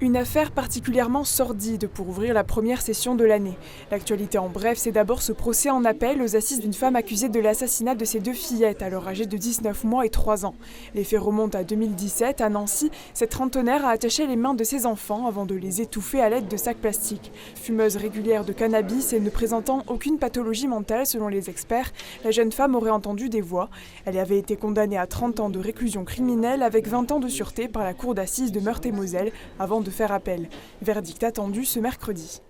Une affaire particulièrement sordide pour ouvrir la première session de l'année. L'actualité en bref, c'est d'abord ce procès en appel aux assises d'une femme accusée de l'assassinat de ses deux fillettes, alors âgées de 19 mois et 3 ans. Les faits remontent à 2017. À Nancy, cette trentenaire a attaché les mains de ses enfants avant de les étouffer à l'aide de sacs plastiques. Fumeuse régulière de cannabis et ne présentant aucune pathologie mentale selon les experts, la jeune femme aurait entendu des voix. Elle avait été condamnée à 30 ans de réclusion criminelle avec 20 ans de sûreté par la cour d'assises de Meurthe-et-Moselle avant de faire appel. Verdict attendu ce mercredi.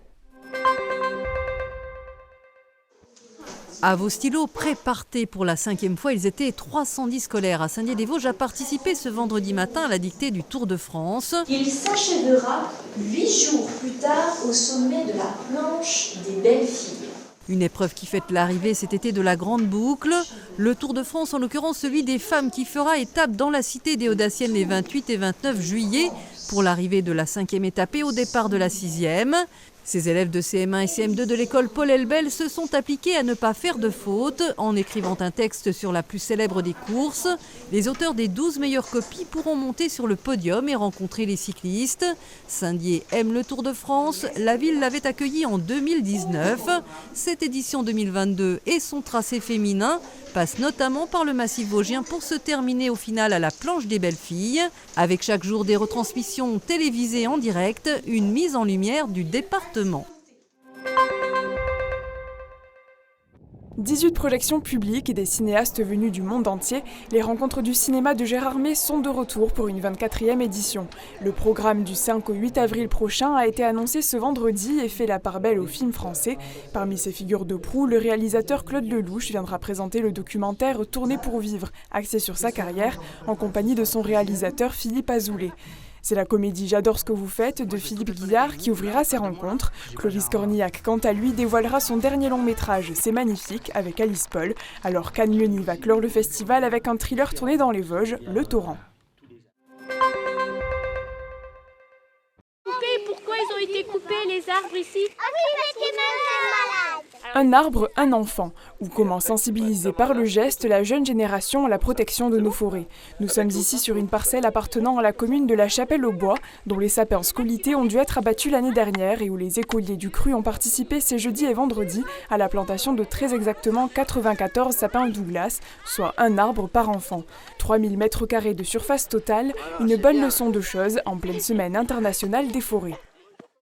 À vos stylos, prêts, partez. Pour la 5e fois, ils étaient 310 scolaires à Saint-Dié-des-Vosges à participer ce vendredi matin à la dictée du Tour de France. Il s'achèvera 8 jours plus tard au sommet de la planche des belles filles. Une épreuve qui fête l'arrivée cet été de la grande boucle. Le Tour de France, en l'occurrence celui des femmes, qui fera étape dans la cité des Audaciennes les 28 et 29 juillet pour l'arrivée de la 5e étape et au départ de la 6e. Ces élèves de CM1 et CM2 de l'école Paul Elbel se sont appliqués à ne pas faire de faute en écrivant un texte sur la plus célèbre des courses. Les auteurs des 12 meilleures copies pourront monter sur le podium et rencontrer les cyclistes. Saint-Dié aime le Tour de France. La ville l'avait accueilli en 2019. Cette édition 2022 et son tracé féminin passe notamment par le massif vosgien pour se terminer au final à la planche des belles filles. Avec chaque jour des retransmissions télévisées en direct, une mise en lumière du département. 18 projections publiques et des cinéastes venus du monde entier, les rencontres du cinéma de Gérardmer sont de retour pour une 24e édition. Le programme du 5 au 8 avril prochain a été annoncé ce vendredi et fait la part belle aux films français. Parmi ses figures de proue, le réalisateur Claude Lelouch viendra présenter le documentaire Tourner pour vivre, axé sur sa carrière, en compagnie de son réalisateur Philippe Azoulay. C'est la comédie J'adore ce que vous faites de Philippe Guillard qui ouvrira ces rencontres. Clovis Cornillac, quant à lui, dévoilera son dernier long métrage C'est magnifique avec Alice Paul. Alors Cannes-Leni va clore le festival avec un thriller tourné dans les Vosges, Le Torrent. Pourquoi ils ont été coupés les arbres ici? Un arbre, un enfant, ou comment sensibiliser par le geste la jeune génération à la protection de nos forêts. Nous sommes ici sur une parcelle appartenant à la commune de la Chapelle-aux-Bois, dont les sapins scolytés ont dû être abattus l'année dernière et où les écoliers du cru ont participé ces jeudis et vendredis à la plantation de très exactement 94 sapins Douglas, soit un arbre par enfant. 3000 m² de surface totale, une bonne leçon de choses en pleine semaine internationale des forêts.